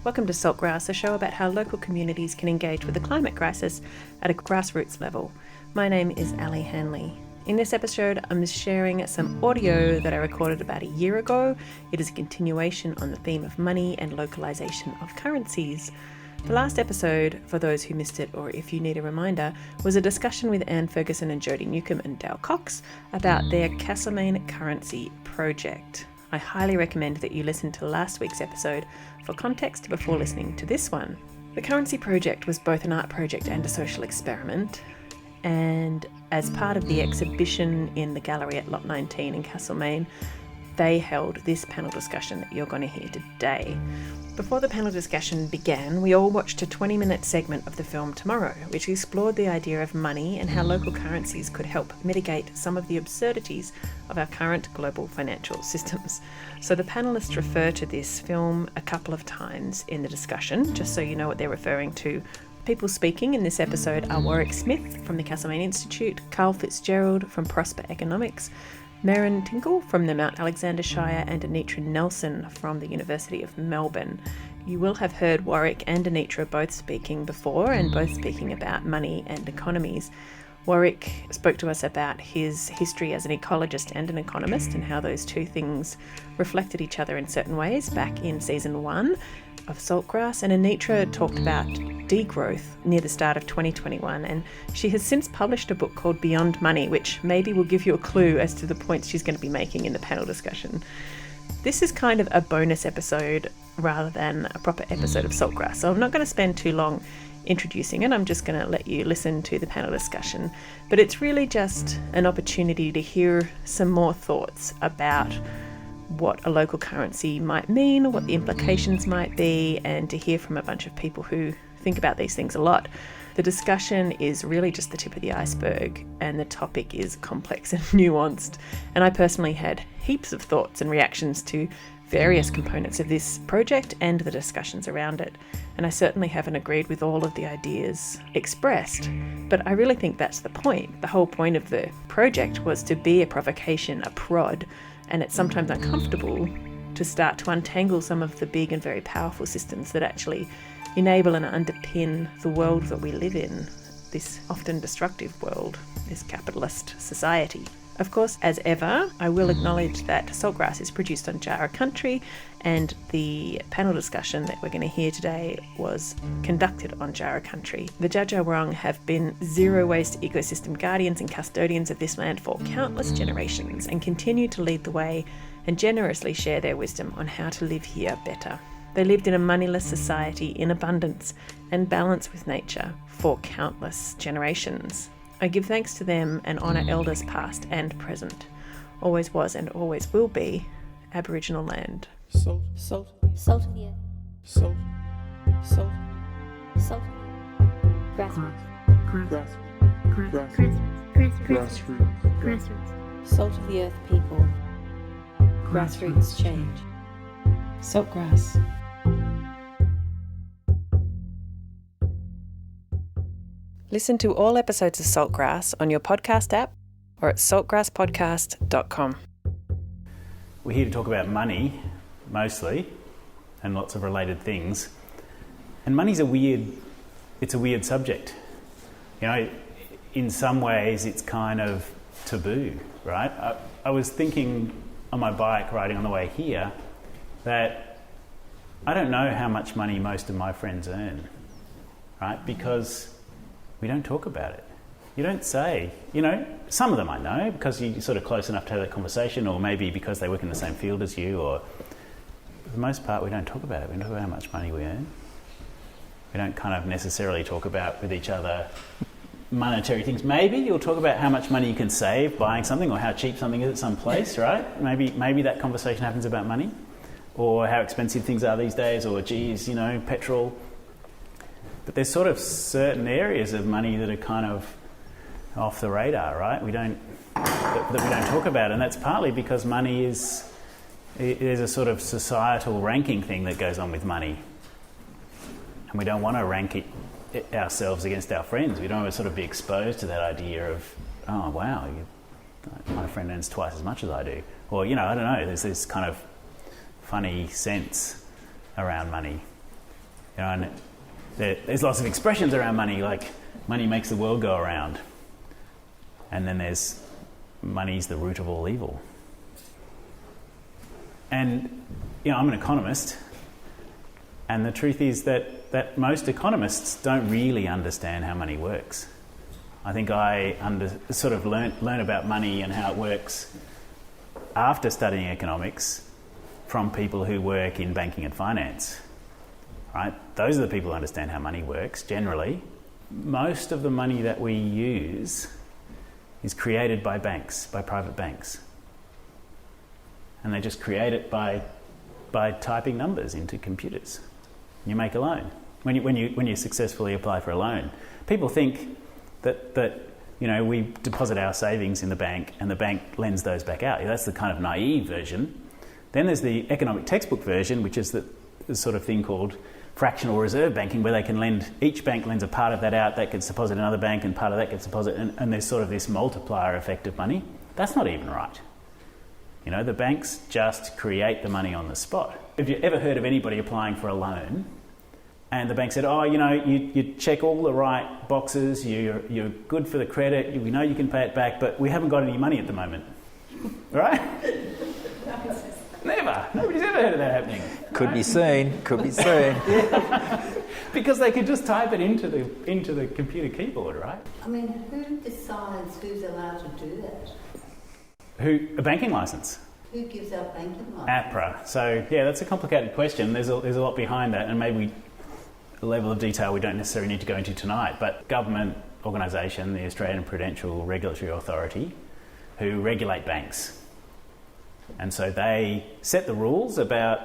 Welcome to Saltgrass, a show about how local communities can engage with the climate crisis at a grassroots level. My name is Ali Hanley. In this episode, I'm sharing some audio that I recorded about a year ago. It is a continuation on the theme of money and localisation of currencies. The last episode, for those who missed it or if you need a reminder, was a discussion with Anne Ferguson and Jodie Newcomb and Dale Cox about their Castlemaine currency project. I highly recommend that you listen to last week's episode for context before listening to this one. The currency project was both an art project and a social experiment, and as part of the exhibition in the gallery at Lot 19 in Castlemaine, they held this panel discussion that you're going to hear today. Before the panel discussion began, we all watched a 20-minute segment of the film Tomorrow, which explored the idea of money and how local currencies could help mitigate some of the absurdities of our current global financial systems. So the panellists refer to this film a couple of times in the discussion, just so you know what they're referring to. People speaking in this episode are Warwick Smith from the Castlemaine Institute, Carl Fitzgerald from Prosper Economics, Merryn from the Mount Alexander Shire, and Anitra Nelson from the University of Melbourne. You will have heard Warwick and Anitra both speaking before, and both speaking about money and economies. Warwick spoke to us about his history as an ecologist and an economist and how those two things reflected each other in certain ways back in season 1 of Saltgrass, and Anitra talked about degrowth near the start of 2021, and she has since published a book called Beyond Money, which maybe will give you a clue as to the points she's going to be making in the panel discussion. This is kind of a bonus episode rather than a proper episode of Saltgrass, so I'm not going to spend too long introducing it. I'm just going to let you listen to the panel discussion, but it's really just an opportunity to hear some more thoughts about what a local currency might mean, what the implications might be, and to hear from a bunch of people who think about these things a lot. The discussion is really just the tip of the iceberg, and the topic is complex and nuanced, and I personally had heaps of thoughts and reactions to various components of this project and the discussions around it, and I certainly haven't agreed with all of the ideas expressed, but I really think that's the point. The whole point of the project was to be a provocation, a prod, and it's sometimes uncomfortable to start to untangle some of the big and very powerful systems that actually enable and underpin the world that we live in, this often destructive world, this capitalist society. Of course, as ever, I will acknowledge that Saltgrass is produced on Shire country, and the panel discussion that we're going to hear today was conducted on Shire country. The Dja Dja Wurrung have been zero waste ecosystem guardians and custodians of this land for countless generations, and continue to lead the way and generously share their wisdom on how to live here better. They lived in a moneyless society in abundance and balance with nature for countless generations. I give thanks to them and honour elders past and present. Always was and always will be Aboriginal land. Salt of the earth. Salt. Grassroots. Salt of the earth people. Grassroots change. Saltgrass. Listen to all episodes of Saltgrass on your podcast app or at saltgrasspodcast.com. We're here to talk about money, mostly, and lots of related things. And money's a weird subject. You know, in some ways it's kind of taboo, right? I was thinking on my bike riding on the way here that I don't know how much money most of my friends earn, right? Because we don't talk about it. You don't say, some of them I know because you're sort of close enough to have that conversation, or maybe because they work in the same field as you, or for the most part we don't talk about it. We don't talk about how much money we earn. We don't kind of necessarily talk about with each other monetary things. Maybe you'll talk about how much money you can save buying something, or how cheap something is at some place, right? Maybe that conversation happens about money, or how expensive things are these days, or geez, petrol. But there's sort of certain areas of money that are kind of off the radar, right? That we don't talk about, and that's partly because money is a sort of societal ranking thing that goes on with money, and we don't want to rank it ourselves against our friends. We don't want to sort of be exposed to that idea of, oh wow, my friend earns twice as much as I do, or I don't know. There's this kind of funny sense around money. And there's lots of expressions around money, like money makes the world go around. And then there's money's the root of all evil. And, I'm an economist, and the truth is that most economists don't really understand how money works. I think I learn about money and how it works after studying economics from people who work in banking and finance. Right? Those are the people who understand how money works, generally. Most of the money that we use is created by banks, by private banks. And they just create it by typing numbers into computers. You make a loan. When you successfully apply for a loan, people think that we deposit our savings in the bank and the bank lends those back out. That's the kind of naive version. Then there's the economic textbook version, which is the sort of thing called fractional reserve banking, where they can lend, each bank lends a part of that out, that gets deposited in another bank, and part of that gets deposited, and there's sort of this multiplier effect of money. That's not even right. The banks just create the money on the spot. Have you ever heard of anybody applying for a loan and the bank said, you check all the right boxes, you're good for the credit, we know you can pay it back, but we haven't got any money at the moment. Right? Never. Nobody's ever heard of that happening. Could be soon. Yeah. Because they could just type it into the computer keyboard, right? I mean, who decides who's allowed to do that? A banking license. Who gives out banking license? APRA. So, that's a complicated question. There's a lot behind that, and maybe a level of detail we don't necessarily need to go into tonight. But government organisation, the Australian Prudential Regulatory Authority, who regulate banks. And so they set the rules about,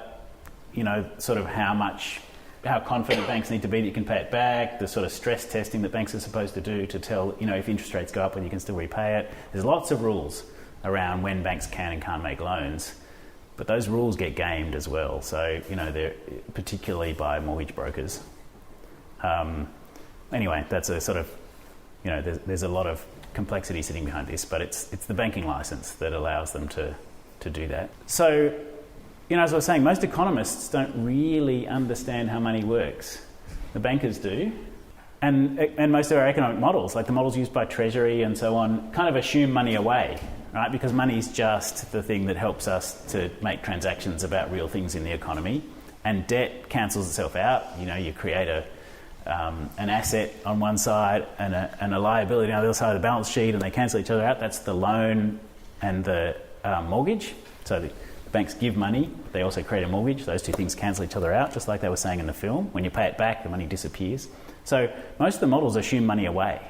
sort of how confident banks need to be that you can pay it back, the sort of stress testing that banks are supposed to do to tell, if interest rates go up, whether you can still repay it. There's lots of rules around when banks can and can't make loans. But those rules get gamed as well. So, they're particularly by mortgage brokers. Anyway, that's a sort of, there's a lot of complexity sitting behind this, but it's the banking license that allows them to do that. So, as I was saying, most economists don't really understand how money works. The bankers do. And most of our economic models, like the models used by Treasury and so on, kind of assume money away, right? Because money is just the thing that helps us to make transactions about real things in the economy. And debt cancels itself out. You create an asset on one side and a liability on the other side of the balance sheet, and they cancel each other out. That's the loan and the mortgage. So the banks give money, they also create a mortgage. Those two things cancel each other out, just like they were saying in the film. When you pay it back, the money disappears. So most of the models assume money away.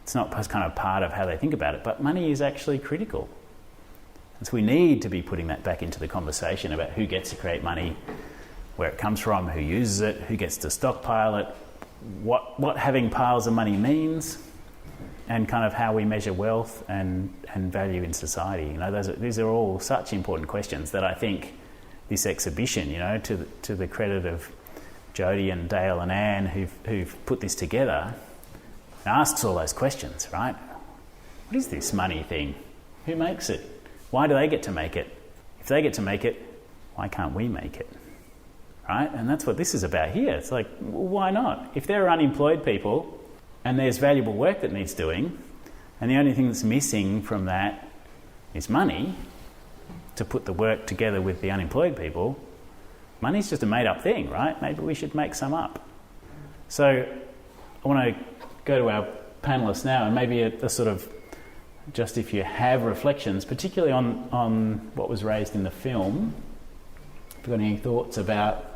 It's not kind of part of how they think about it, but money is actually critical. And so we need to be putting that back into the conversation about who gets to create money, where it comes from, who uses it, who gets to stockpile it, what having piles of money means, and kind of how we measure wealth and value in society. These are all such important questions that I think this exhibition, to the credit of Jodie and Dale and Anne who've put this together, asks all those questions, right? What is this money thing? Who makes it? Why do they get to make it? If they get to make it, why can't we make it? Right? And that's what this is about here. It's like, why not? If there are unemployed people and there's valuable work that needs doing, and the only thing that's missing from that is money to put the work together with the unemployed people, money's just a made-up thing, right? Maybe we should make some up. So I want to go to our panellists now, and maybe a sort of, just if you have reflections, particularly on what was raised in the film, if you've got any thoughts about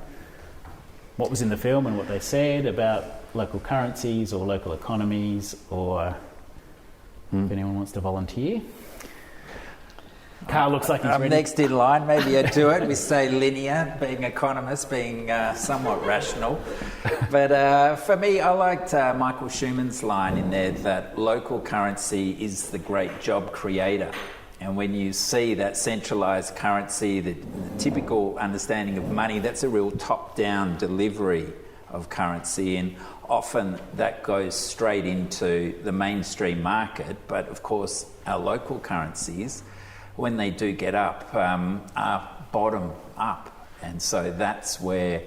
what was in the film and what they said about local currencies or local economies, or if anyone wants to volunteer. Carl looks like he's I'm ready. next in line. Maybe I do it. We say linear, being economists, being somewhat rational. But for me, I liked Michael Schumann's line in there that local currency is the great job creator. And when you see that centralised currency, the typical understanding of money, that's a real top-down delivery of currency, and often that goes straight into the mainstream market. But of course, our local currencies, when they do get up, are bottom up. And so that's where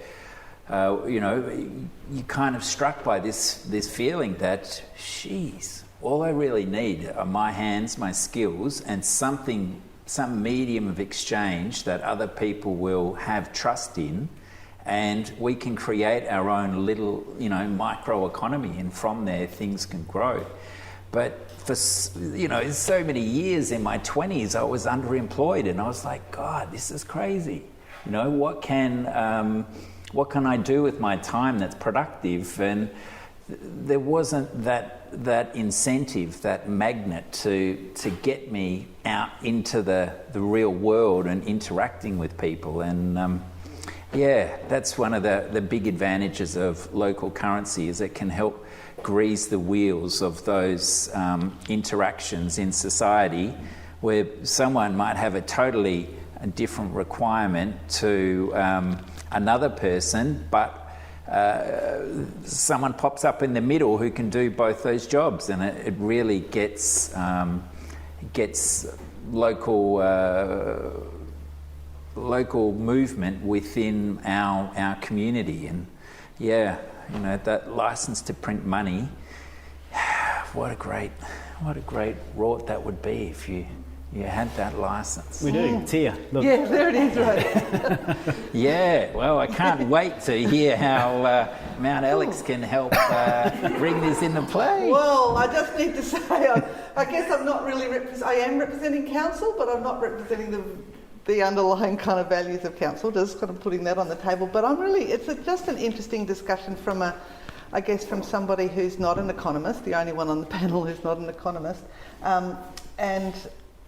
you're kind of struck by this feeling that, geez, all I really need are my hands, my skills, and some medium of exchange that other people will have trust in, and we can create our own little, micro economy, and from there things can grow. But for so many years in my 20s, I was underemployed, and I was like, God, this is crazy. What can I do with my time that's productive? And there wasn't that incentive, that magnet to get me out into the real world and interacting with people. And that's one of the big advantages of local currency, is it can help grease the wheels of those interactions in society, where someone might have a totally different requirement to another person, but someone pops up in the middle who can do both those jobs, and it really gets local movement within our community. And that license to print money, what a great rort that would be if you had that license. We do. It's here. Look. Yeah, there it is, right. Yeah, well, I can't wait to hear how Mount Alex can help bring this into play. Well, I just need to say, I guess I'm not really I am representing council, but I'm not representing the underlying kind of values of council, just kind of putting that on the table. But it's just an interesting discussion from somebody who's not an economist, the only one on the panel who's not an economist. And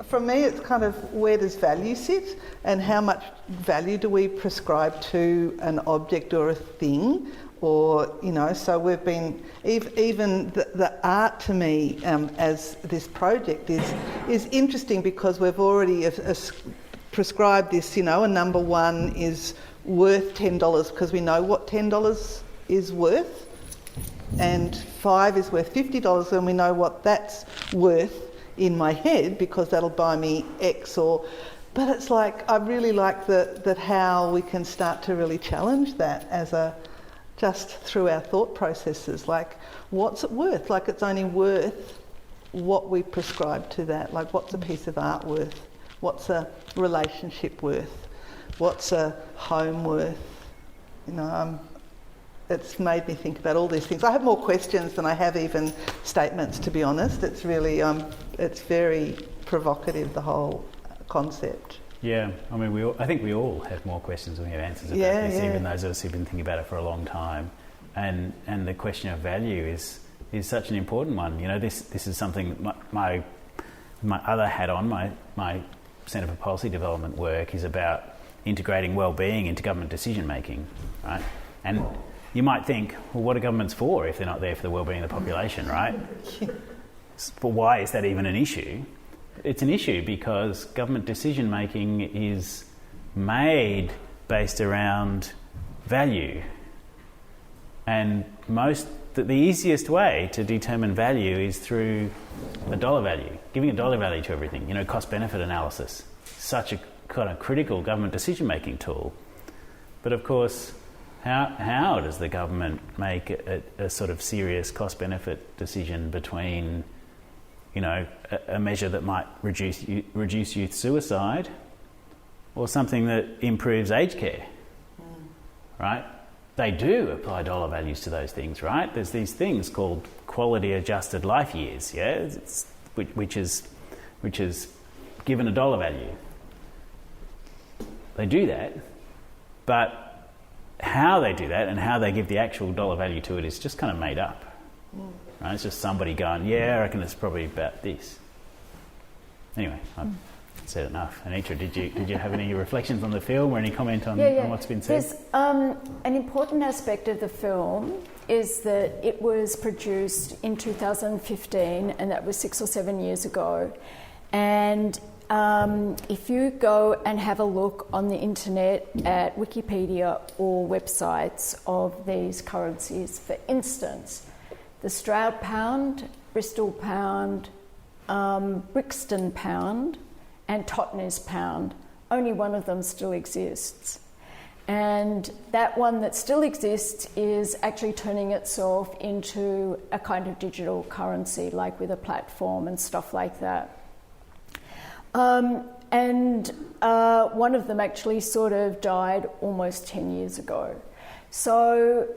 for me, it's kind of, where does value sit, and how much value do we prescribe to an object or a thing? Or, so we've been, even the art to me as this project is interesting, because we've already prescribed this, a number one is worth $10, because we know what $10 is worth, and 5 is worth $50, and we know what that's worth in my head, because that'll buy me X. But it's like, I really like that how we can start to really challenge that just through our thought processes. Like, what's it worth? Like, it's only worth what we prescribe to that. Like, what's a piece of art worth? What's a relationship worth? What's a home worth? It's made me think about all these things. I have more questions than I have even statements, to be honest. It's really, it's very provocative, the whole concept. Yeah, I mean, I think we all have more questions than we have answers about this, even those of us who've been thinking about it for a long time. And the question of value is such an important one. This is something my other hat on, my Centre for Policy Development work is about integrating well-being into government decision-making, right? And you might think, well, what are governments for if they're not there for the well-being of the population, right? But why is that even an issue? It's an issue because government decision-making is made based around value. And the easiest way to determine value is through a dollar value, giving a dollar value to everything. Cost-benefit analysis, such a kind of critical government decision-making tool. But of course, how does the government make a sort of serious cost-benefit decision between, a measure that might reduce youth suicide, or something that improves aged care, right? They do apply dollar values to those things, right? There's these things called quality-adjusted life years, which is given a dollar value. They do that, but how they do that and how they give the actual dollar value to it is just kind of made up. Right? It's just somebody going, I reckon it's probably about this. Anyway, I've said enough. Anitra, did you have any reflections on the film or any comment on what's been said? There's an important aspect of the film is that it was produced in 2015, and that was 6 or 7 years ago. And if you go and have a look on the internet at Wikipedia or websites of these currencies, for instance, the Stroud pound, Bristol pound, Brixton pound and Totnes pound, only one of them still exists. And that one that still exists is actually turning itself into a kind of digital currency, like with a platform and stuff like that. One of them actually sort of died almost 10 years ago. So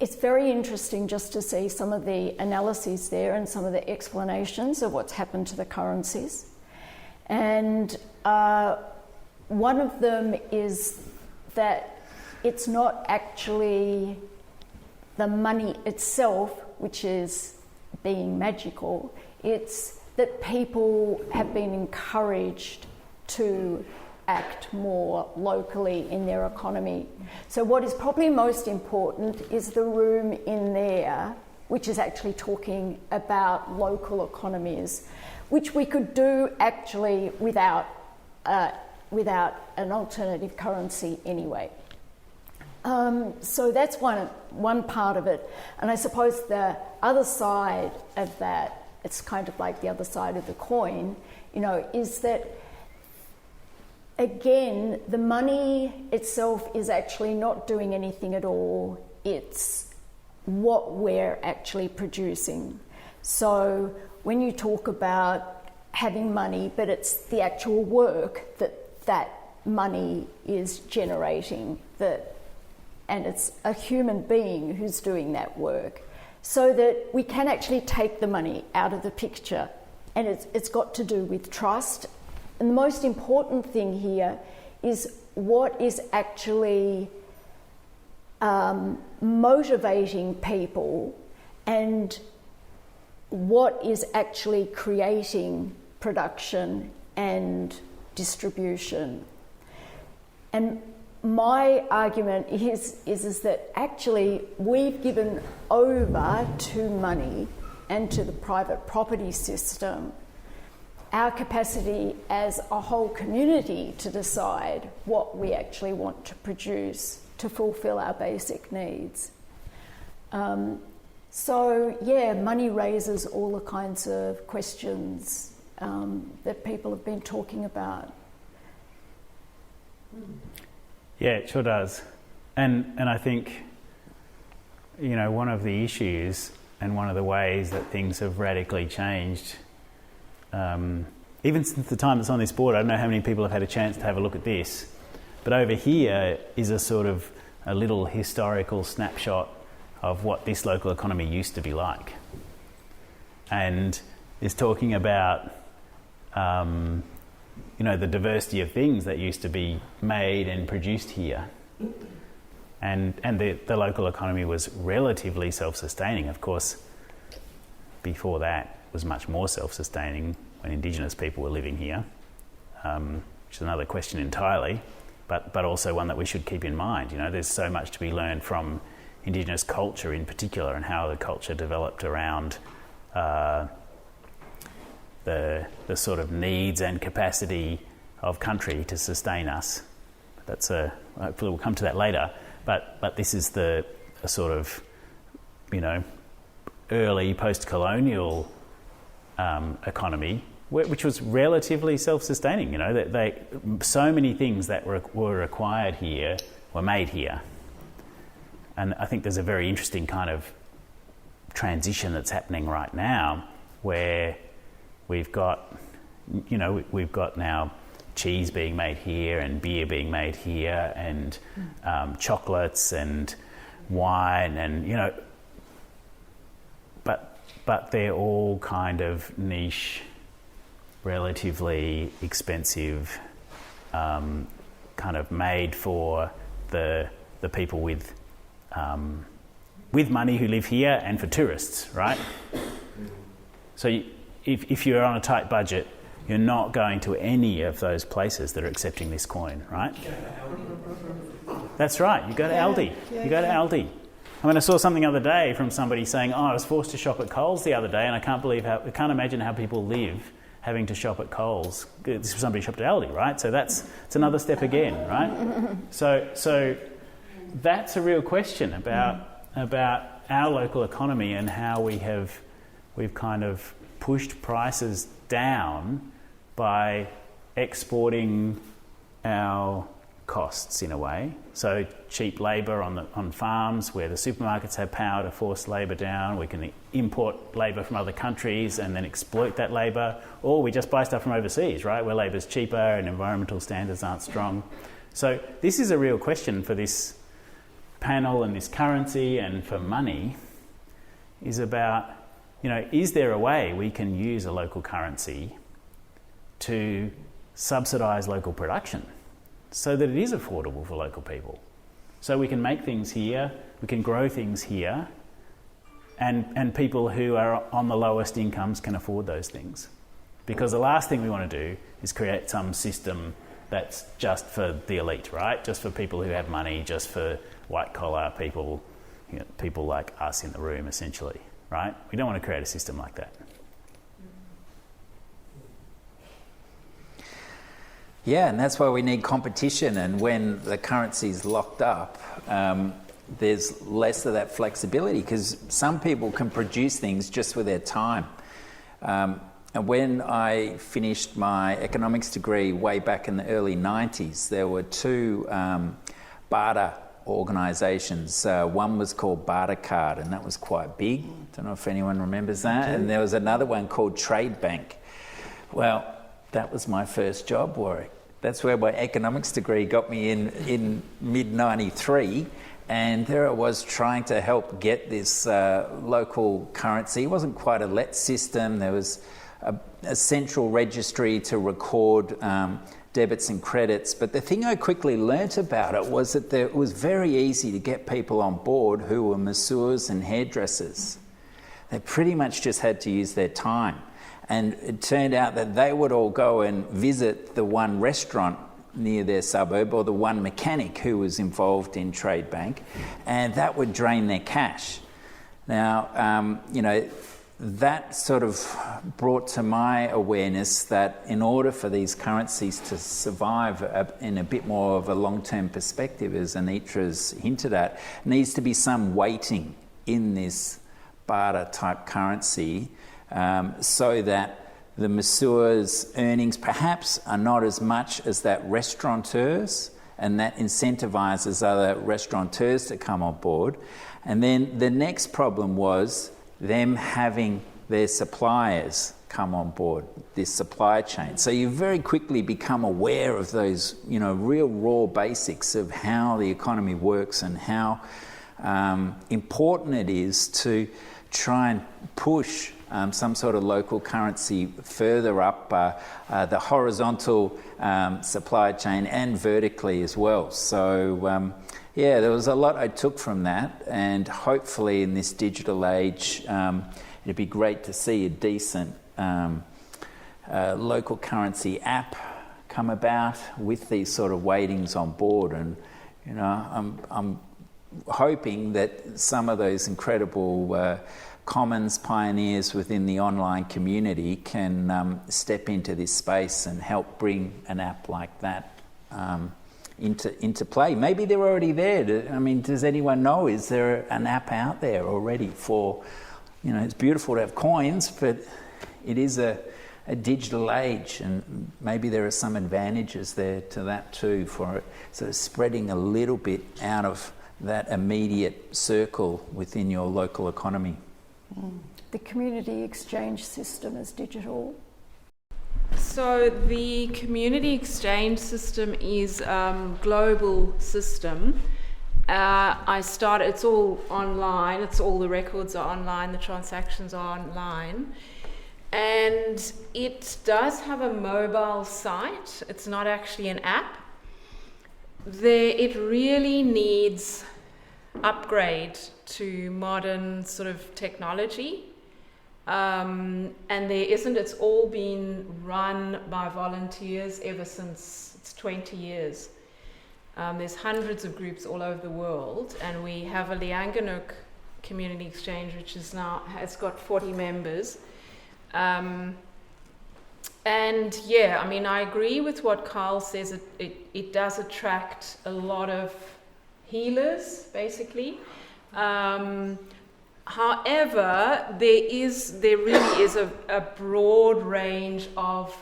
it's very interesting just to see some of the analyses there and some of the explanations of what's happened to the currencies. And one of them is that it's not actually the money itself which is being magical, it's that people have been encouraged to act more locally in their economy. So what is probably most important is the room in there, which is actually talking about local economies, which we could do actually without an alternative currency anyway. So that's one part of it. And I suppose the other side of that, it's kind of like the other side of the coin, is that, again, the money itself is actually not doing anything at all. It's what we're actually producing. So when you talk about having money, but it's the actual work that money is generating, and it's a human being who's doing that work, so that we can actually take the money out of the picture. And it's got to do with trust. And the most important thing here is what is actually motivating people and what is actually creating production and distribution. And my argument is that actually we've given over to money and to the private property system our capacity as a whole community to decide what we actually want to produce to fulfil our basic needs. Money raises all the kinds of questions that people have been talking about. Yeah, it sure does. And I think, one of the issues and one of the ways that things have radically changed, even since the time that's on this board, I don't know how many people have had a chance to have a look at this, but over here is a sort of a little historical snapshot of what this local economy used to be like. And is talking about the diversity of things that used to be made and produced here. And the local economy was relatively self-sustaining. Of course, before that, it was much more self-sustaining when Indigenous people were living here, which is another question entirely, but also one that we should keep in mind. There's so much to be learned from Indigenous culture in particular, and how the culture developed around the sort of needs and capacity of country to sustain us. Hopefully we'll come to that later, but this is a sort of, early post-colonial economy, which was relatively self-sustaining. So many things that were required here were made here. And I think there's a very interesting kind of transition that's happening right now, where we've got now cheese being made here and beer being made here and chocolates and wine and, but they're all kind of niche, relatively expensive, kind of made for the people with money who live here and for tourists, right? So if you're on a tight budget, you're not going to any of those places that are accepting this coin, right? That's right, you go to Aldi. You go to Aldi. I mean, I saw something the other day from somebody saying, I was forced to shop at Coles the other day, and I can't imagine how people live having to shop at Coles. Somebody shopped at Aldi, right? So it's another step again, right? So that's a real question about our local economy and how we've kind of pushed prices down by exporting our costs in a way. So cheap labour on farms where the supermarkets have power to force labour down. We can import labour from other countries and then exploit that labour, or we just buy stuff from overseas, right, where labour's cheaper and environmental standards aren't strong. So this is a real question for this panel and this currency and for money, is about, is there a way we can use a local currency to subsidise local production so that it is affordable for local people? So we can make things here, we can grow things here, and people who are on the lowest incomes can afford those things. Because the last thing we want to do is create some system that's just for the elite, right? Just for people who have money, just for white-collar people, people like us in the room, essentially, right? We don't want to create a system like that. Yeah, and that's why we need competition. And when the currency's locked up, there's less of that flexibility, because some people can produce things just with their time. And when I finished my economics degree way back in the early 90s, there were two barter organisations. One was called Barter Card, and that was quite big. Don't know if anyone remembers that. And there was another one called Trade Bank. Well, that was my first job, Warwick. That's where my economics degree got me in mid-93. And there I was trying to help get this local currency. It wasn't quite a let system. There was a central registry to record debits and credits. But the thing I quickly learnt about it was that it was very easy to get people on board who were masseurs and hairdressers. They pretty much just had to use their time. And it turned out that they would all go and visit the one restaurant near their suburb, or the one mechanic who was involved in Trade Bank, and that would drain their cash. Now, that sort of brought to my awareness that in order for these currencies to survive in a bit more of a long-term perspective, as Anitra's hinted at, needs to be some weighting in this barter-type currency, so that the masseurs' earnings perhaps are not as much as that restaurateur's, and that incentivises other restaurateurs to come on board. And then the next problem was them having their suppliers come on board, this supply chain. So you very quickly become aware of those, real raw basics of how the economy works and how important it is to try and push some sort of local currency further up the horizontal supply chain and vertically as well. So there was a lot I took from that, and hopefully in this digital age it'd be great to see a decent local currency app come about with these sort of weightings on board. And I'm hoping that some of those incredible commons pioneers within the online community can step into this space and help bring an app like that into play. Maybe they're already there. Does anyone know? Is there an app out there already for, it's beautiful to have coins, but it is a digital age, and maybe there are some advantages there to that too, for it sort of spreading a little bit out of that immediate circle within your local economy. The community exchange system is digital. So the community exchange system is a global system. It's all online, all the records are online, the transactions are online. And it does have a mobile site. It's not actually an app. It really needs upgrade to modern sort of technology, and there isn't. It's all been run by volunteers ever since. It's 20 years. There's hundreds of groups all over the world, and we have a Lianganuk Community Exchange, which has got 40 members. I agree with what Carl says. It does attract a lot of healers, basically. However, there really is a broad range of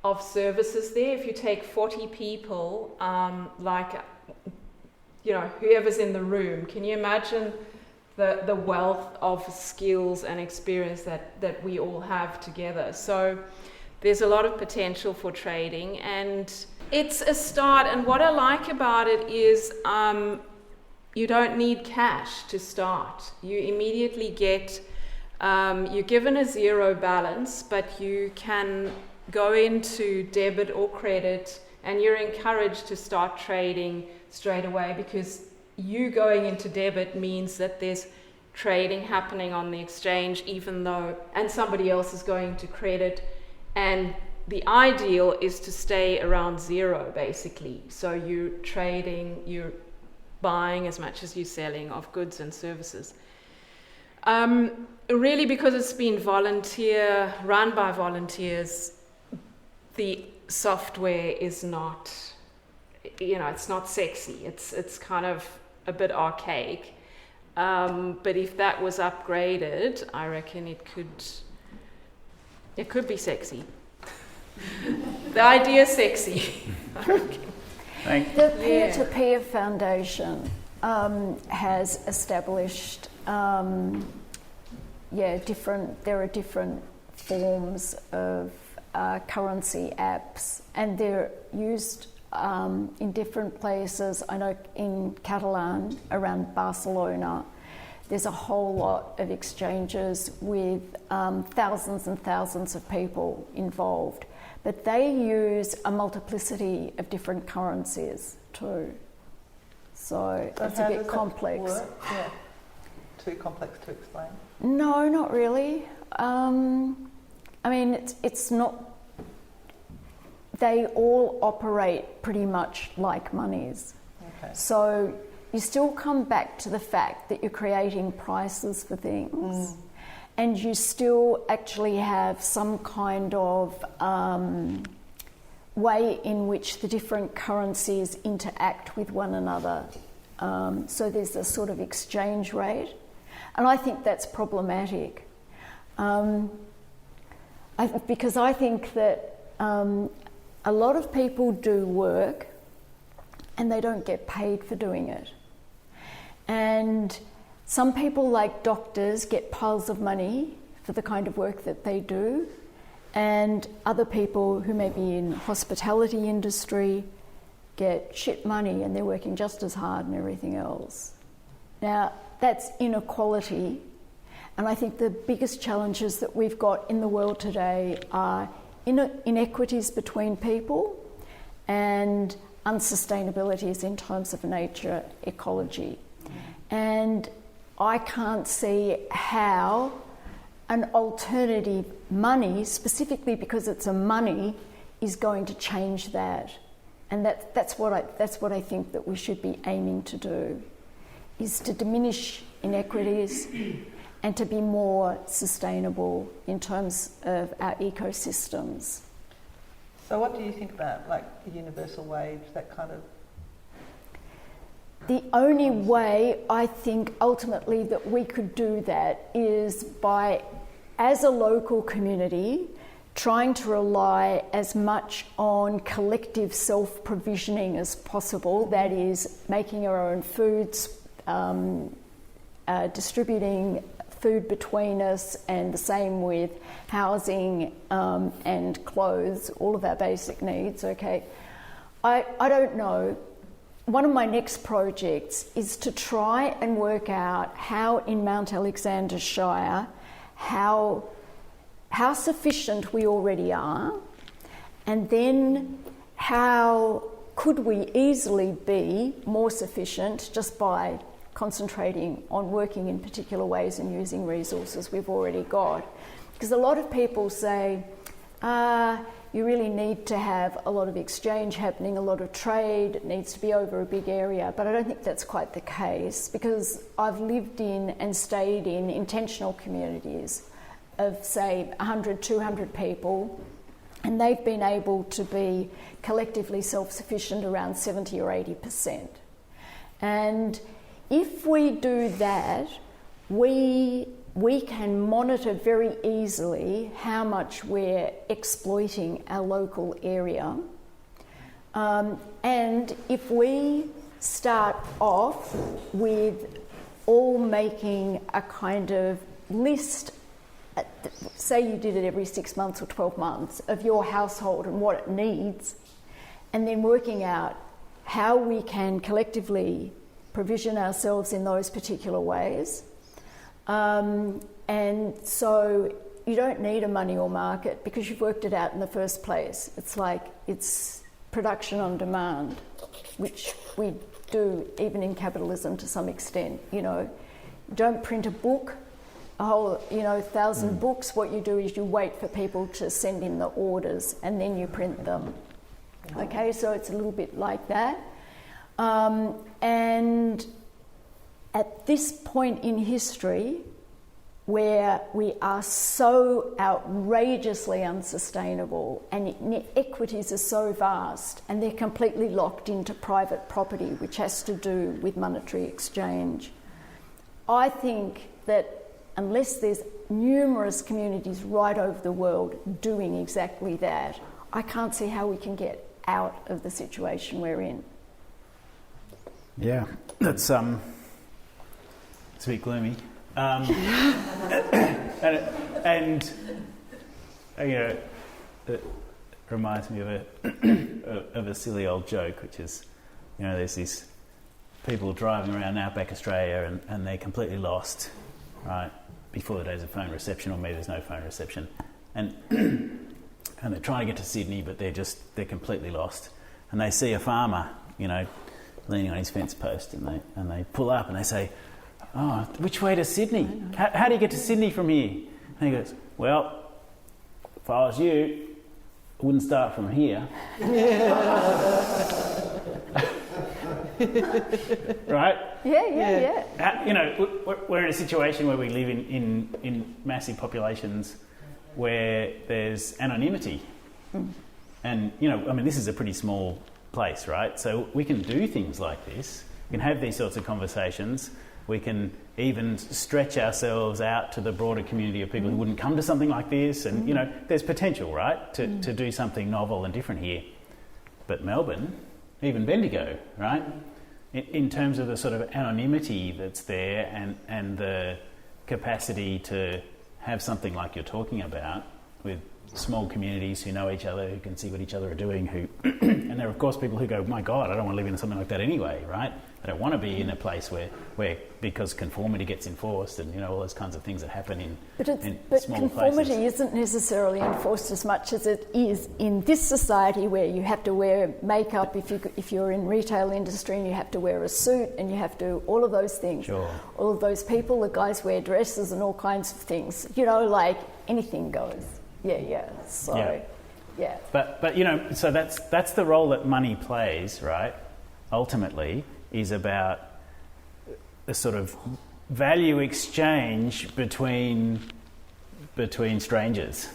of services there. If you take 40 people, whoever's in the room, can you imagine the wealth of skills and experience that we all have together? So there's a lot of potential for trading, and it's a start. And what I like about it is you don't need cash to start. You immediately get, you're given a zero balance, but you can go into debit or credit, and you're encouraged to start trading straight away, because you going into debit means that there's trading happening on the exchange, and somebody else is going to credit, and the ideal is to stay around zero, basically. So you're trading, you're buying as much as you're selling of goods and services. Really, because it's been run by volunteers, the software is not, it's not sexy. It's kind of a bit archaic. But if that was upgraded, I reckon it could be sexy. The idea is sexy. The Peer-to-Peer Foundation has established, there are different forms of currency apps, and they're used in different places. I know in Catalan, around Barcelona, there's a whole lot of exchanges with thousands and thousands of people involved. But they use a multiplicity of different currencies too. So it's a bit complex. Yeah. Too complex to explain? No, not really. It's not. They all operate pretty much like monies. Okay. So you still come back to the fact that you're creating prices for things. And you still actually have some kind of way in which the different currencies interact with one another. So there's a sort of exchange rate. And I think that's problematic. Because I think that a lot of people do work and they don't get paid for doing it. And some people, like doctors, get piles of money for the kind of work that they do, and other people who may be in hospitality industry get shit money and they're working just as hard and everything else. Now, that's inequality, and I think the biggest challenges that we've got in the world today are inequities between people and unsustainabilities in terms of nature, ecology. And I can't see how an alternative money, specifically because it's a money, is going to change that. And that's what I think that we should be aiming to do, is to diminish inequities and to be more sustainable in terms of our ecosystems. So what do you think about, like, the universal wage, that kind of? The only way I think ultimately that we could do that is by, as a local community, trying to rely as much on collective self-provisioning as possible. That is, making our own foods, distributing food between us, and the same with housing and clothes, all of our basic needs, okay? I don't know. One of my next projects is to try and work out how in Mount Alexander Shire, how sufficient we already are, and then how could we easily be more sufficient just by concentrating on working in particular ways and using resources we've already got. Because a lot of people say, you really need to have a lot of exchange happening, a lot of trade, it needs to be over a big area. But I don't think that's quite the case, because I've lived in and stayed in intentional communities of, say, 100, 200 people, and they've been able to be collectively self-sufficient around 70 or 80%. And if we do that, we we can monitor very easily how much we're exploiting our local area. And if we start off with all making a kind of list, say you did it every 6 months or 12 months, of your household and what it needs, and then working out how we can collectively provision ourselves in those particular ways. And so you don't need a money or market because you've worked it out in the first place. It's like it's production on demand, which we do even in capitalism to some extent. You know, don't print a book, a whole 1,000 books. What you do is you wait for people to send in the orders and then you print them. Okay, so it's a little bit like that. And at this point in history, where we are so outrageously unsustainable and inequities are so vast and they're completely locked into private property, which has to do with monetary exchange, I think that unless there's numerous communities right over the world doing exactly that, I can't see how we can get out of the situation we're in. Yeah, that's it's a bit gloomy, and you know, it reminds me of a silly old joke, which is, you know, there's these people driving around outback Australia and they're completely lost, right? Before the days of phone reception, or maybe there's no phone reception, and they're trying to get to Sydney, but they're completely lost, and they see a farmer, you know, leaning on his fence post, and they pull up and they say, "Oh, which way to Sydney? How do you get to Sydney from here?" And he goes, "Well, if I was you, I wouldn't start from here." Right? Yeah. You know, we're in a situation where we live in massive populations where there's anonymity. And, you know, I mean, this is a pretty small place, right? So we can do things like this. We can have these sorts of conversations. We can even stretch ourselves out to the broader community of people who wouldn't come to something like this. And, you know, there's potential, right, to do something novel and different here. But Melbourne, even Bendigo, right, in terms of the sort of anonymity that's there and the capacity to have something like you're talking about with small communities who know each other, who can see what each other are doing, who and there are of course people who go, "My God, I don't want to live in something like that anyway," right? I don't want to be in a place where because conformity gets enforced and, you know, all those kinds of things that happen in small conformity places. Isn't necessarily enforced as much as it is in this society, where you have to wear makeup if you're in retail industry, and you have to wear a suit, and you have to all of those things. Sure. All of those people, the guys wear dresses and all kinds of things. You know, like anything goes. Yeah. So, yeah. But you know, so that's the role that money plays, right? Ultimately, is about a sort of value exchange between strangers.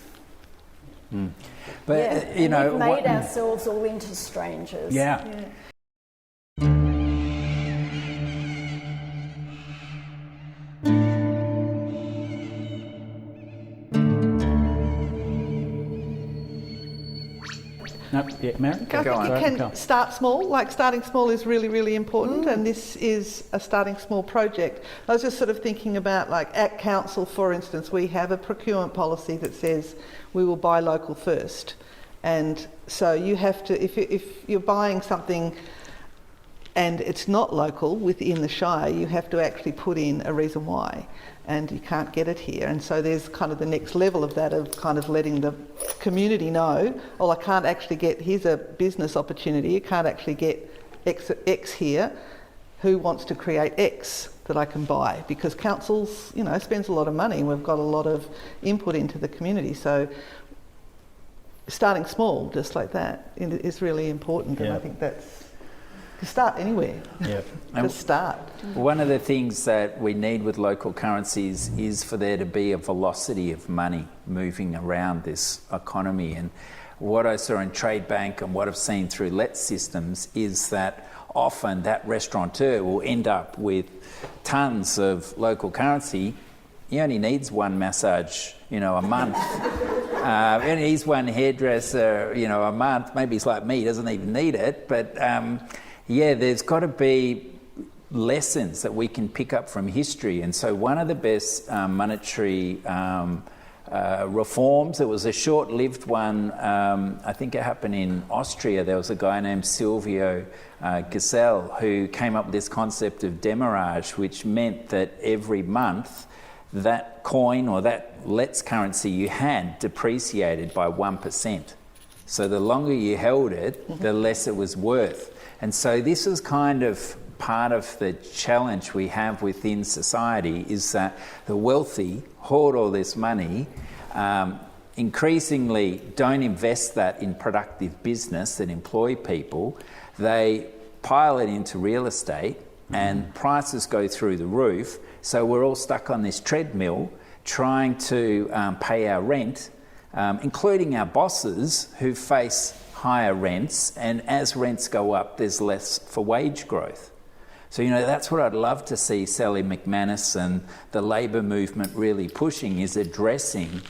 But you know, we've made ourselves all into strangers. Yeah. Merryn? I think you can start small. Like, starting small is really, really important, and this is a starting small project. I was just sort of thinking about, like, at council, for instance, we have a procurement policy that says we will buy local first, and so you have to, if you're buying something and it's not local within the Shire, you have to actually put in a reason why, and you can't get it here. And so there's kind of the next level of that, of kind of letting the community know, oh, I can't actually get, here's a business opportunity, you can't actually get X here, who wants to create X that I can buy? Because councils, you know, spends a lot of money, and we've got a lot of input into the community. So starting small, just like that, is really important, and I think that's, to start anywhere. Yeah. Just start. One of the things that we need with local currencies is for there to be a velocity of money moving around this economy. And what I saw in Trade Bank and what I've seen through let systems is that often that restaurateur will end up with tons of local currency he only needs one massage, a month. He only needs one hairdresser, a month. Maybe he's like me, he doesn't even need it. But there's got to be lessons that we can pick up from history. And so one of the best monetary reforms, it was a short-lived one, I think it happened in Austria. There was a guy named Silvio Gesell who came up with this concept of demurrage, which meant that every month that coin or that Let's currency you had depreciated by 1%. So the longer you held it, the less it was worth. And so this is kind of part of the challenge we have within society, is that the wealthy hoard all this money, increasingly don't invest that in productive business that employ people. They pile it into real estate and prices go through the roof. So we're all stuck on this treadmill trying to pay our rent, including our bosses who face higher rents. And as rents go up, there's less for wage growth. So, that's what I'd love to see Sally McManus and the Labor movement really pushing, is addressing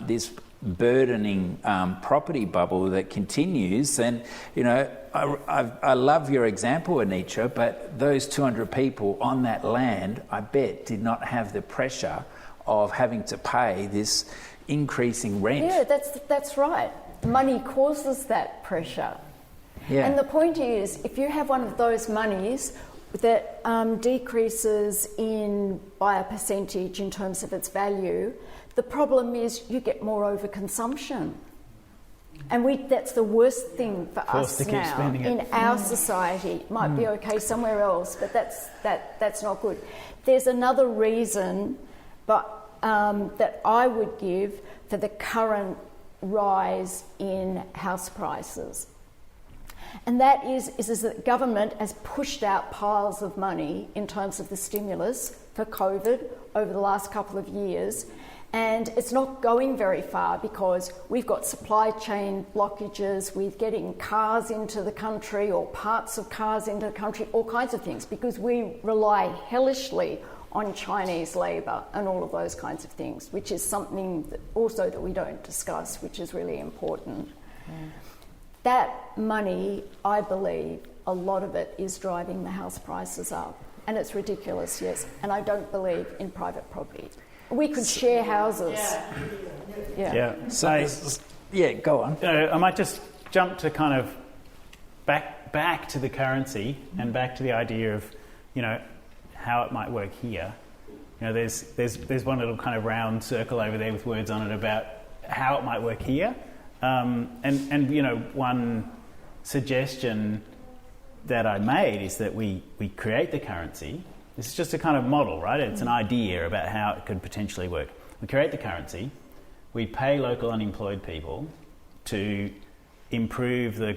this burdening property bubble that continues. And, I love your example, Anitra, but those 200 people on that land, I bet, did not have the pressure of having to pay this increasing rent. Yeah, that's right. Money causes that pressure. Yeah. And the point is, if you have one of those monies that decreases by a percentage in terms of its value, the problem is you get more overconsumption. And that's the worst thing for us now in our society. It might be okay somewhere else, but that's not good. There's another reason that I would give for the current rise in house prices. And that is that government has pushed out piles of money in terms of the stimulus for COVID over the last couple of years. And it's not going very far because we've got supply chain blockages with getting cars into the country or parts of cars into the country, all kinds of things, because we rely hellishly on Chinese labour and all of those kinds of things, which is something that we don't discuss, which is really important. That money, I believe, a lot of it is driving the house prices up. And it's ridiculous, yes. And I don't believe in private property. We could share houses. Yeah. So, go on. I might just jump to kind of back to the currency and back to the idea of, how it might work here. There's one little kind of round circle over there with words on it about how it might work here. And one suggestion that I made is that we create the currency. This is just a kind of model, right? It's an idea about how it could potentially work. We create the currency, we pay local unemployed people to improve the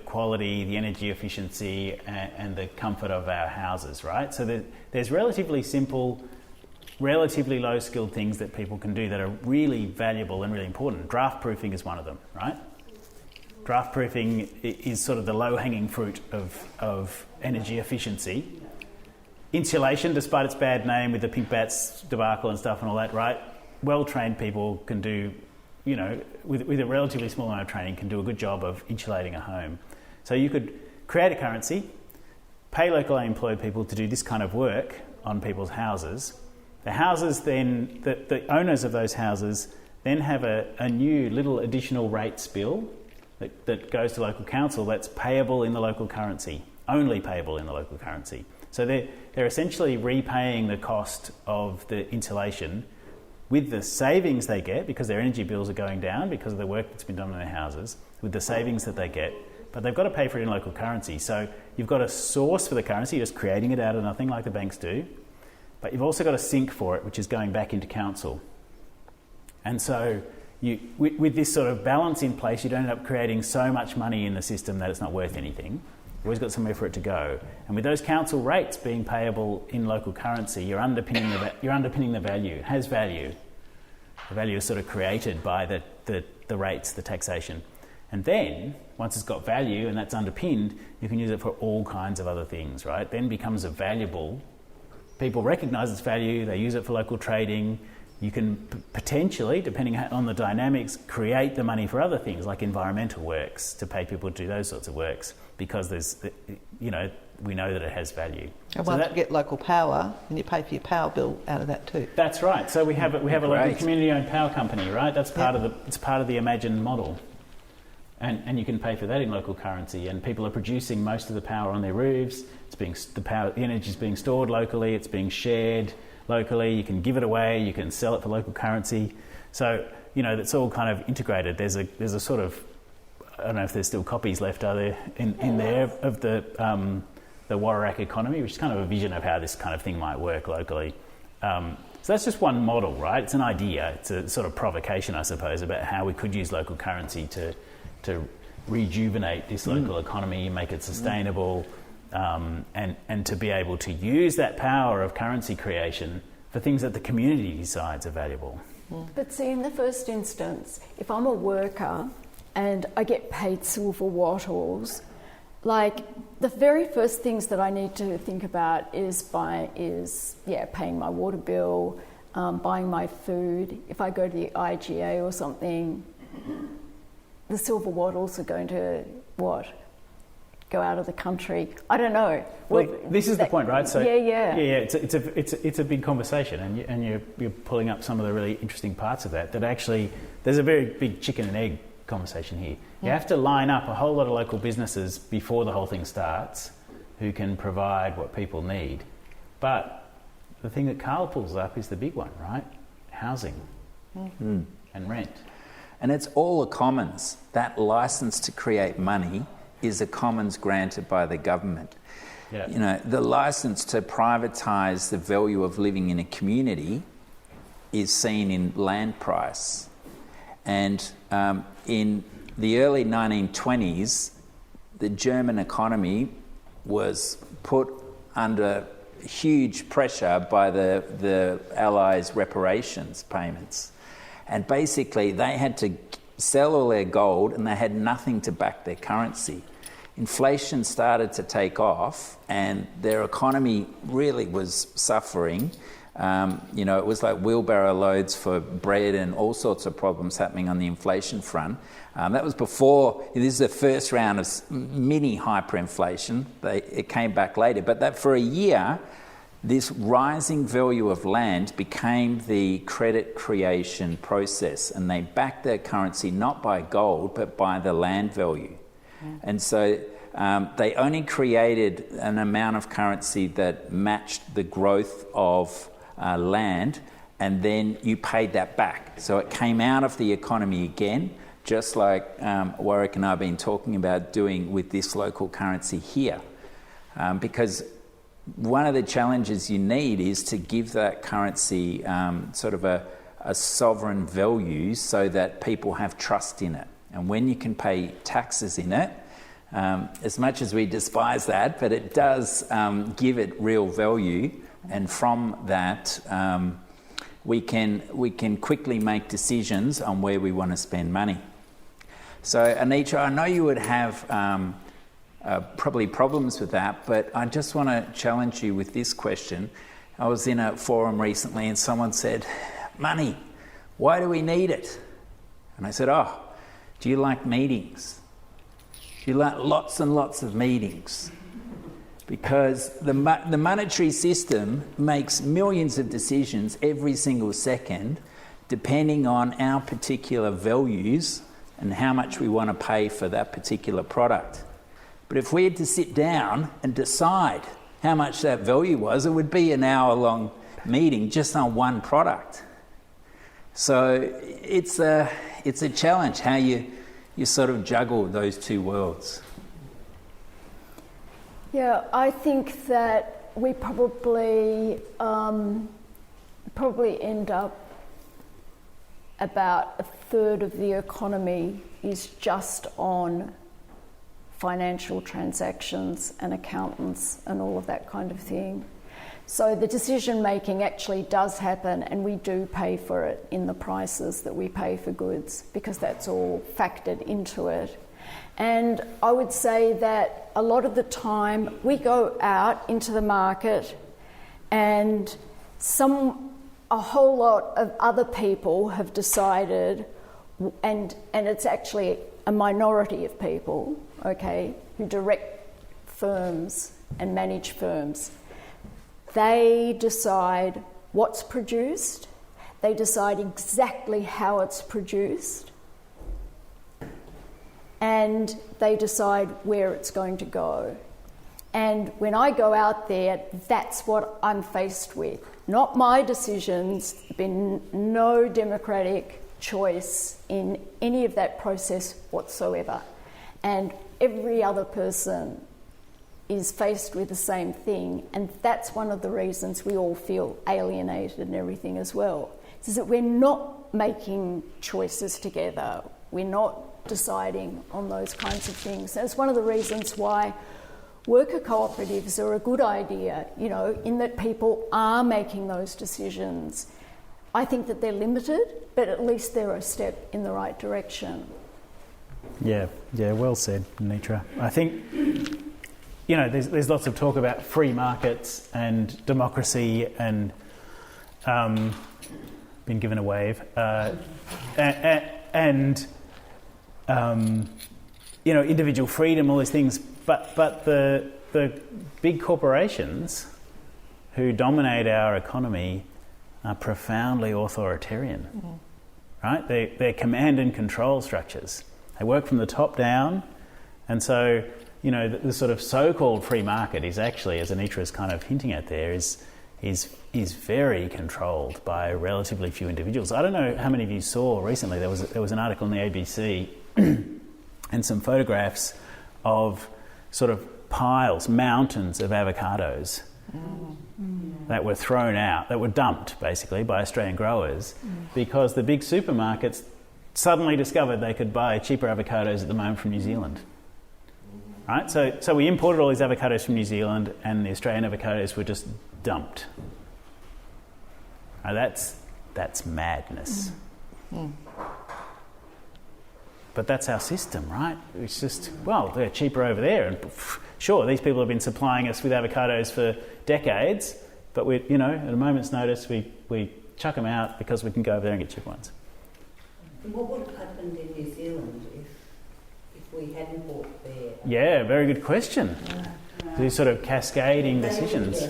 quality, the energy efficiency and the comfort of our houses, right? So there's relatively simple, relatively low-skilled things that people can do that are really valuable and really important. Draft proofing is one of them, right? Draft proofing is sort of the low-hanging fruit of energy efficiency. Insulation, despite its bad name with the pink bats debacle and stuff and all that, right? Well-trained people can do, with a relatively small amount of training, can do a good job of insulating a home. So you could create a currency, pay local unemployed people to do this kind of work on people's houses. The houses then, the owners of those houses then have a new little additional rates bill that goes to local council that's payable in the local currency, only payable in the local currency. So they're essentially repaying the cost of the insulation with the savings they get, because their energy bills are going down because of the work that's been done in their houses, with the savings that they get, but they've got to pay for it in local currency. So you've got a source for the currency, you're just creating it out of nothing like the banks do, but you've also got a sink for it, which is going back into council. And so with this sort of balance in place, you don't end up creating so much money in the system that it's not worth anything. You've always got somewhere for it to go. And with those council rates being payable in local currency, you're underpinning the value. It has value. The value is sort of created by the rates, the taxation. And then, once it's got value and that's underpinned, you can use it for all kinds of other things, right? Then becomes a valuable people recognise its value, they use it for local trading. You can potentially, depending on the dynamics, create the money for other things like environmental works to pay people to do those sorts of works because we know that it has value. And once you get local power, and you pay for your power bill out of that too. That's right. So we have a local community-owned power company, right? That's part of the imagined model, and you can pay for that in local currency. And people are producing most of the power on their roofs. The energy is being stored locally. It's being shared locally. You can give it away. You can sell it for local currency. So that's all kind of integrated. There's a sort of, I don't know if there's still copies left, are there, in there of the Warrack economy, which is kind of a vision of how this kind of thing might work locally. So that's just one model, right? It's an idea. It's a sort of provocation, I suppose, about how we could use local currency to rejuvenate this local economy, make it sustainable, and to be able to use that power of currency creation for things that the community decides are valuable. But see, in the first instance, if I'm a worker and I get paid silver wattles, like the very first things that I need to think about is paying my water bill, buying my food. If I go to the IGA or something, the silver wattles are going to go out of the country. I don't know. Well, this is the point, right? So yeah. It's a big conversation, and you're pulling up some of the really interesting parts of that. That actually, there's a very big chicken and egg conversation here. You have to line up a whole lot of local businesses before the whole thing starts who can provide what people need. But the thing that Carl pulls up is the big one, right? Housing and rent. And it's all a commons. That license to create money is a commons granted by the government. Yeah. The license to privatise the value of living in a community is seen in land price. And in the early 1920s, the German economy was put under huge pressure by the Allies' reparations payments. And basically, they had to sell all their gold and they had nothing to back their currency. Inflation started to take off and their economy really was suffering. It was like wheelbarrow loads for bread and all sorts of problems happening on the inflation front. That was before, this is the first round of mini hyperinflation. It came back later. But that for a year, this rising value of land became the credit creation process, and they backed their currency not by gold but by the land value. And so they only created an amount of currency that matched the growth of land, and then you paid that back. So it came out of the economy again, just like Warwick and I have been talking about doing with this local currency here. Because one of the challenges you need is to give that currency sort of a sovereign value so that people have trust in it. And when you can pay taxes in it, as much as we despise that, but it does give it real value. And from that, we can quickly make decisions on where we want to spend money. So, Anitra, I know you would have probably problems with that, but I just want to challenge you with this question. I was in a forum recently and someone said, money, why do we need it? And I said, do you like meetings? Do you like lots and lots of meetings? Because the monetary system makes millions of decisions every single second depending on our particular values and how much we want to pay for that particular product. But if we had to sit down and decide how much that value was, it would be an hour-long meeting just on one product. So it's a challenge how you sort of juggle those two worlds. Yeah, I think that we probably end up about a third of the economy is just on financial transactions and accountants and all of that kind of thing. So the decision making actually does happen, and we do pay for it in the prices that we pay for goods because that's all factored into it. And I would say that a lot of the time we go out into the market And a whole lot of other people have decided, and it's actually a minority of people, okay, who direct firms and manage firms. They decide what's produced, they decide exactly how it's produced, and they decide where it's going to go. And when I go out there, that's what I'm faced with. Not my decisions, there's been no democratic choice in any of that process whatsoever. And every other person is faced with the same thing, and that's one of the reasons we all feel alienated and everything as well. Is that we're not making choices together, we're not deciding on those kinds of things. And it's one of the reasons why worker cooperatives are a good idea, you know, in that people are making those decisions. I think that they're limited, but at least they're a step in the right direction. Yeah, well said, Nitra. I think, you know, there's lots of talk about free markets and democracy and been given a wave, and you know, individual freedom, all these things. But the big corporations who dominate our economy are profoundly authoritarian, right? They're command and control structures. They work from the top down, and so, you know, the sort of so-called free market is actually, as Anitra is kind of hinting at there, is very controlled by relatively few individuals. I don't know how many of you saw recently, there was an article in the ABC and some photographs of sort of piles, mountains of avocados that were thrown out, that were dumped basically by Australian growers because the big supermarkets suddenly discovered they could buy cheaper avocados at the moment from New Zealand. Right? So we imported all these avocados from New Zealand and the Australian avocados were just dumped. Now that's madness. But that's our system, right? It's just, well, they're cheaper over there. And sure, these people have been supplying us with avocados for decades, but we, you know, at a moment's notice, we chuck them out because we can go over there and get cheap ones. And what would have happened in New Zealand if we hadn't bought there? Yeah, very good question. These sort of cascading decisions.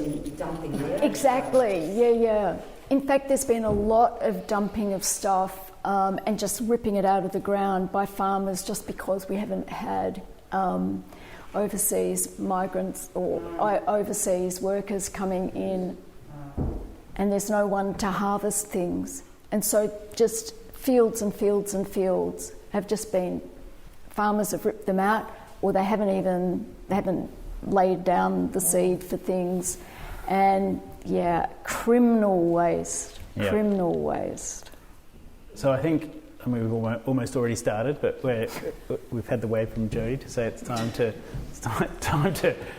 Exactly, yeah. In fact, there's been a lot of dumping of stuff and just ripping it out of the ground by farmers just because we haven't had overseas migrants or overseas workers coming in, and there's no one to harvest things. And so just fields and fields and fields have just been, farmers have ripped them out, or they haven't laid down the seed for things. And yeah, criminal waste. So I think, I mean, we've almost already started, but we've had the wave from Jody to say it's time to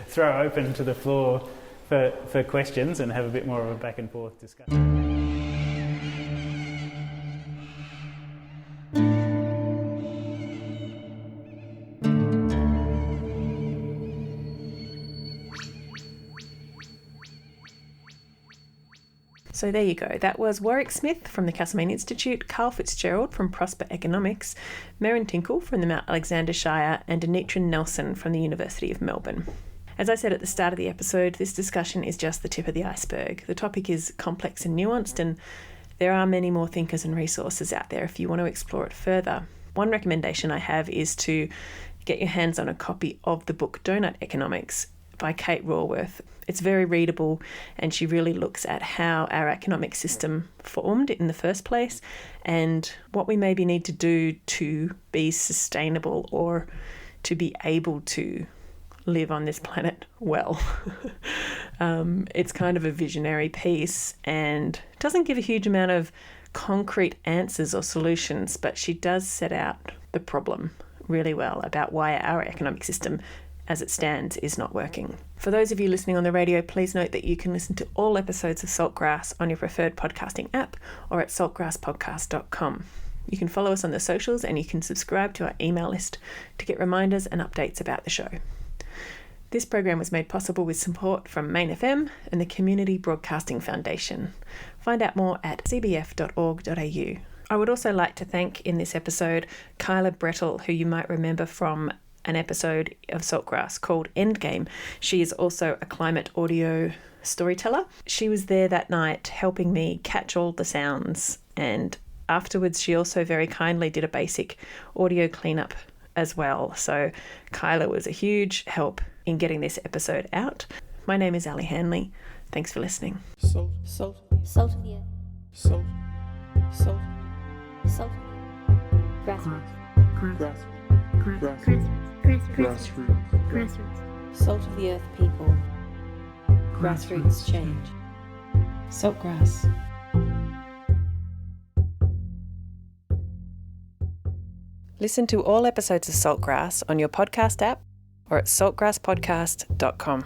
throw open to the floor for questions and have a bit more of a back and forth discussion. So there you go. That was Warwick Smith from the Castlemaine Institute, Carl Fitzgerald from Prosper Economics, Merryn Tinkler from the Mount Alexander Shire, and Anitra Nelson from the University of Melbourne. As I said at the start of the episode, this discussion is just the tip of the iceberg. The topic is complex and nuanced, and there are many more thinkers and resources out there if you want to explore it further. One recommendation I have is to get your hands on a copy of the book Donut Economics by Kate Raworth. It's very readable, and she really looks at how our economic system formed in the first place and what we maybe need to do to be sustainable or to be able to live on this planet well. It's kind of a visionary piece and doesn't give a huge amount of concrete answers or solutions, but she does set out the problem really well about why our economic system as it stands is not working. For those of you listening on the radio, please note that you can listen to all episodes of Saltgrass on your preferred podcasting app or at saltgrasspodcast.com. You can follow us on the socials and you can subscribe to our email list to get reminders and updates about the show. This program was made possible with support from Main FM and the Community Broadcasting Foundation. Find out more at cbf.org.au. I would also like to thank in this episode Kyla Brettel, who you might remember from an episode of Saltgrass called Endgame. She is also a climate audio storyteller. She was there that night helping me catch all the sounds, and afterwards she also very kindly did a basic audio cleanup as well. So Kyla was a huge help in getting this episode out. My name is Ali Hanley. Thanks for listening. Salt of the earth. Salt. Grassroots. Salt of the earth people. Grassroots change. Saltgrass. Listen to all episodes of Saltgrass on your podcast app or at saltgrasspodcast.com.